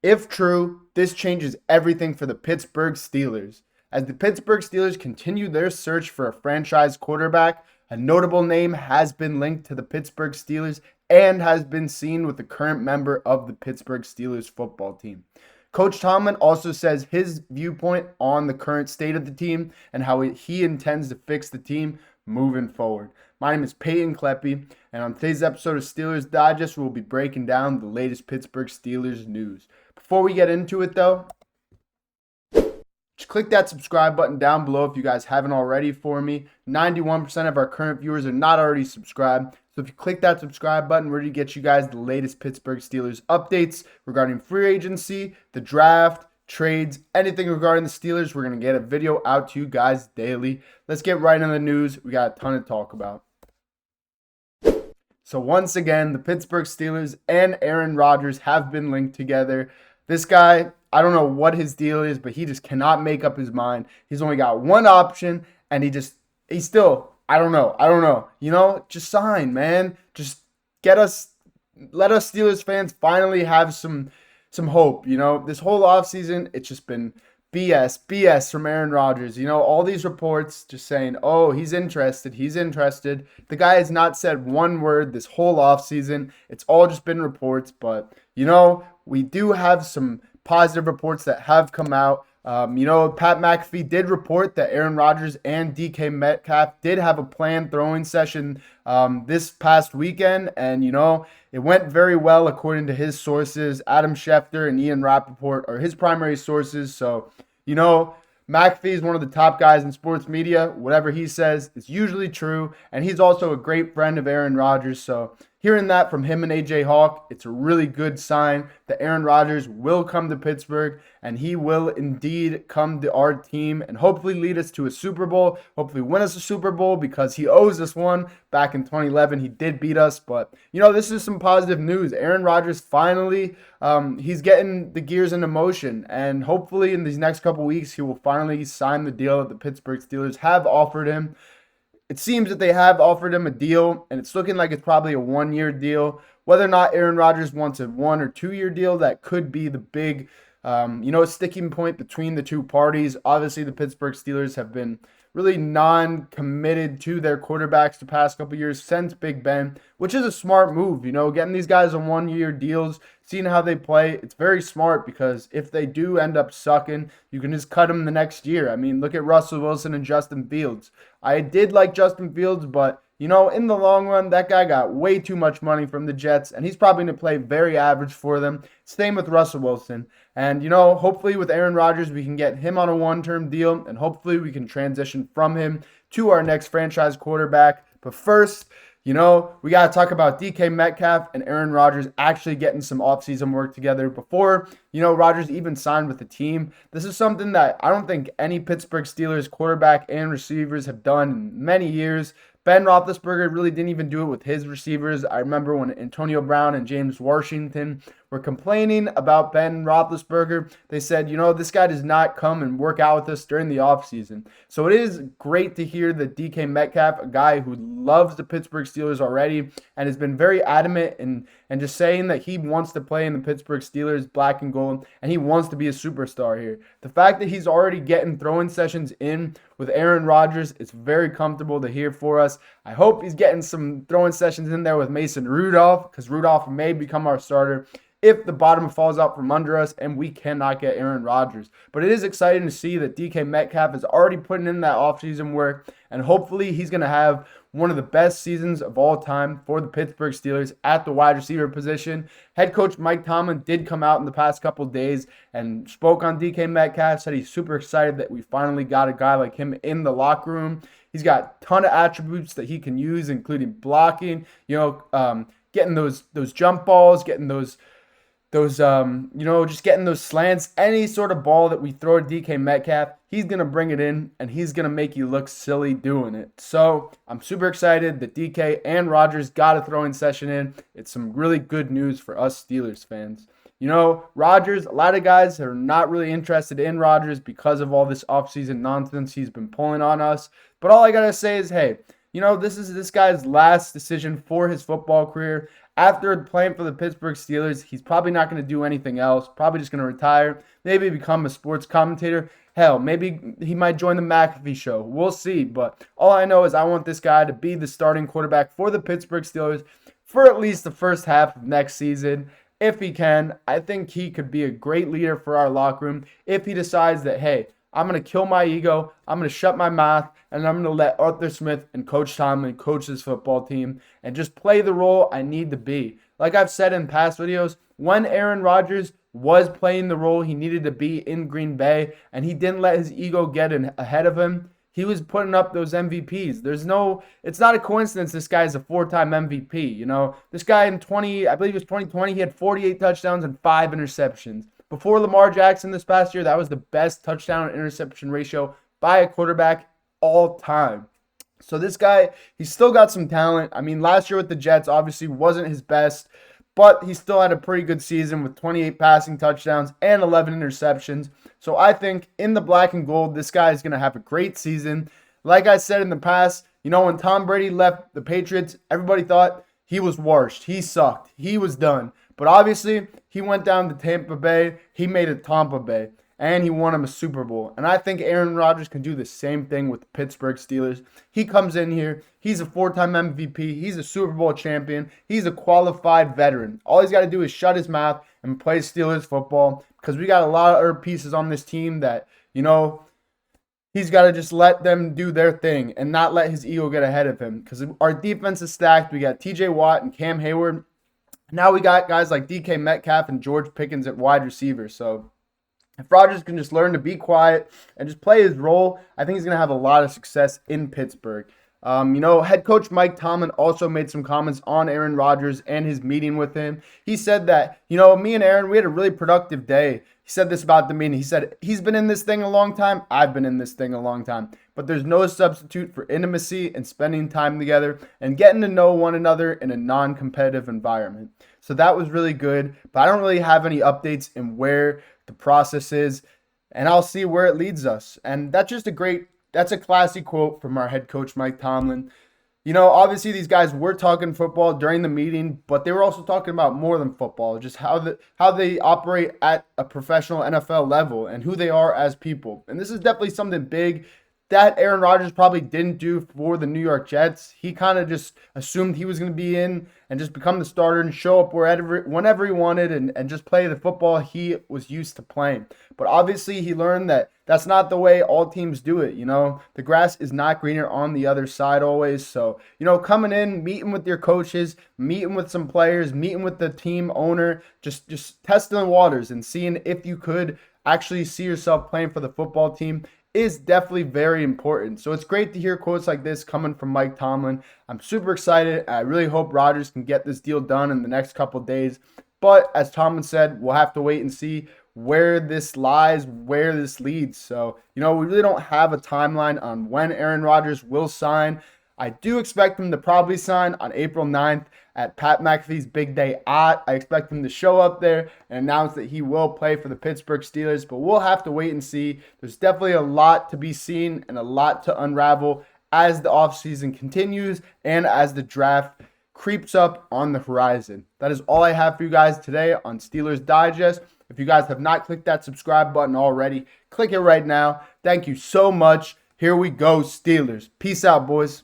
If true, this changes everything for the Pittsburgh Steelers. As the Pittsburgh Steelers continue their search for a franchise quarterback, a notable name has been linked to the Pittsburgh Steelers and has been seen with the current member of the Pittsburgh Steelers football team. Coach Tomlin also says his viewpoint on the current state of the team and how he intends to fix the team moving forward. My name is Peyton Kleppe, and on today's episode of Steelers Digest, we'll be breaking down the latest Pittsburgh Steelers news. Before we get into it, though, just click that subscribe button down below if you guys haven't already for me. 91% of our current viewers are not already subscribed. So if you click that subscribe button, we're going to get you guys the latest Pittsburgh Steelers updates regarding free agency, the draft, trades, anything regarding the Steelers. We're going to get a video out to you guys daily. Let's get right into the news. We got a ton to talk about. So once again, the Pittsburgh Steelers and Aaron Rodgers have been linked together. This guy, I don't know what his deal is, but he just cannot make up his mind. He's only got one option, and he's still, I don't know. Just sign, man. Just let us Steelers fans finally have some hope. This whole offseason, it's just been BS from Aaron Rodgers. All these reports just saying, oh, he's interested. The guy has not said one word this whole offseason. It's all just been reports, but, we do have some positive reports that have come out. Pat McAfee did report that Aaron Rodgers and DK Metcalf did have a planned throwing session this past weekend, and it went very well according to his sources. Adam Schefter and Ian Rappaport are his primary sources, so McAfee is one of the top guys in sports media. Whatever he says is usually true, and he's also a great friend of Aaron Rodgers, so hearing that from him and AJ Hawk, it's a really good sign that Aaron Rodgers will come to Pittsburgh, and he will indeed come to our team and hopefully lead us to a Super Bowl, hopefully win us a Super Bowl, because he owes us one. Back in 2011, he did beat us, but, this is some positive news. Aaron Rodgers finally, he's getting the gears into motion, and hopefully in these next couple weeks, he will finally sign the deal that the Pittsburgh Steelers have offered him. It seems that they have offered him a deal, and it's looking like it's probably a one-year deal. Whether or not Aaron Rodgers wants a 1 or 2 year deal, that could be the big, sticking point between the two parties. Obviously, the Pittsburgh Steelers have been really non-committed to their quarterbacks the past couple years since Big Ben, which is a smart move. Getting these guys on 1 year deals, seeing how they play, it's very smart, because if they do end up sucking, you can just cut them the next year. I mean, look at Russell Wilson and Justin Fields. I did like Justin Fields, but in the long run, that guy got way too much money from the Jets, and he's probably going to play very average for them. Same with Russell Wilson. And, hopefully with Aaron Rodgers, we can get him on a one-term deal, and hopefully we can transition from him to our next franchise quarterback. But first, we got to talk about DK Metcalf and Aaron Rodgers actually getting some offseason work together before, Rodgers even signed with the team. This is something that I don't think any Pittsburgh Steelers quarterback and receivers have done in many years. Ben Roethlisberger really didn't even do it with his receivers. I remember when Antonio Brown and James Washington were complaining about Ben Roethlisberger. They said, this guy does not come and work out with us during the offseason. So it is great to hear that DK Metcalf, a guy who loves the Pittsburgh Steelers already and has been very adamant and just saying that he wants to play in the Pittsburgh Steelers black and gold, and he wants to be a superstar here. The fact that he's already getting throwing sessions in with Aaron Rodgers, it's very comfortable to hear for us. I hope he's getting some throwing sessions in there with Mason Rudolph, because Rudolph may become our starter if the bottom falls out from under us and we cannot get Aaron Rodgers. But it is exciting to see that DK Metcalf is already putting in that offseason work, and hopefully he's going to have one of the best seasons of all time for the Pittsburgh Steelers at the wide receiver position. Head coach Mike Tomlin did come out in the past couple days and spoke on DK Metcalf, said he's super excited that we finally got a guy like him in the locker room. He's got a ton of attributes that he can use, including blocking, getting those jump balls, getting those just getting those slants, any sort of ball that we throw at DK Metcalf, he's going to bring it in, and he's going to make you look silly doing it. So I'm super excited that DK and Rodgers got a throwing session in. It's some really good news for us Steelers fans. Rodgers, a lot of guys are not really interested in Rodgers because of all this offseason nonsense he's been pulling on us. But all I got to say is, hey, this is this guy's last decision for his football career. After playing for the Pittsburgh Steelers, he's probably not going to do anything else. Probably just going to retire. Maybe become a sports commentator. Hell, maybe he might join the McAfee show. We'll see. But all I know is I want this guy to be the starting quarterback for the Pittsburgh Steelers for at least the first half of next season. If he can, I think he could be a great leader for our locker room if he decides that, hey, I'm going to kill my ego, I'm going to shut my mouth, and I'm going to let Arthur Smith and Coach Tomlin coach this football team and just play the role I need to be. Like I've said in past videos, when Aaron Rodgers was playing the role he needed to be in Green Bay and he didn't let his ego get ahead of him, he was putting up those MVPs. It's not a coincidence this guy is a 4-time MVP. You know, this guy in 2020, he had 48 touchdowns and 5 interceptions. Before Lamar Jackson this past year, that was the best touchdown and interception ratio by a quarterback all time. So this guy, he's still got some talent. I mean, last year with the Jets obviously wasn't his best, but he still had a pretty good season with 28 passing touchdowns and 11 interceptions. So I think in the black and gold, this guy is going to have a great season. Like I said in the past, you know, when Tom Brady left the Patriots, everybody thought he was washed. He sucked. He was done. But obviously, he went down to Tampa Bay. He made it Tampa Bay. And he won him a Super Bowl. And I think Aaron Rodgers can do the same thing with the Pittsburgh Steelers. He comes in here. He's a 4-time MVP. He's a Super Bowl champion. He's a qualified veteran. All he's got to do is shut his mouth and play Steelers football because we got a lot of other pieces on this team that, you know, he's got to just let them do their thing and not let his ego get ahead of him because our defense is stacked. We got TJ Watt and Cam Hayward. Now we got guys like DK Metcalf and George Pickens at wide receiver. So if Rodgers can just learn to be quiet and just play his role, I think he's going to have a lot of success in Pittsburgh. You know, head coach Mike Tomlin also made some comments on Aaron Rodgers and his meeting with him. He said that, you know, me and Aaron, we had a really productive day. He said this about the meeting. He said, he's been in this thing a long time. I've been in this thing a long time. But there's no substitute for intimacy and spending time together and getting to know one another in a non-competitive environment. So that was really good. But I don't really have any updates in where the process is, and I'll see where it leads us. And that's a classy quote from our head coach, Mike Tomlin. You know, obviously these guys were talking football during the meeting, but they were also talking about more than football, just how they operate at a professional NFL level and who they are as people. And this is definitely something big that Aaron Rodgers probably didn't do for the New York Jets. He kind of just assumed he was going to be in and just become the starter and show up whenever he wanted and just play the football he was used to playing. But obviously he learned that that's not the way all teams do it. You know, the grass is not greener on the other side always. So, you know, coming in, meeting with your coaches, meeting with some players, meeting with the team owner, just testing the waters and seeing if you could actually see yourself playing for the football team is definitely very important. So it's great to hear quotes like this coming from Mike Tomlin. I'm super excited. I really hope Rodgers can get this deal done in the next couple of days. But as Tomlin said, we'll have to wait and see where this lies, where this leads. So, you know, we really don't have a timeline on when Aaron Rodgers will sign. I do expect him to probably sign on April 9th at Pat McAfee's Big Day Out. I expect him to show up there and announce that he will play for the Pittsburgh Steelers, but we'll have to wait and see. There's definitely a lot to be seen and a lot to unravel as the offseason continues and as the draft creeps up on the horizon. That is all I have for you guys today on Steelers Digest. If you guys have not clicked that subscribe button already, click it right now. Thank you so much. Here we go, Steelers. Peace out, boys.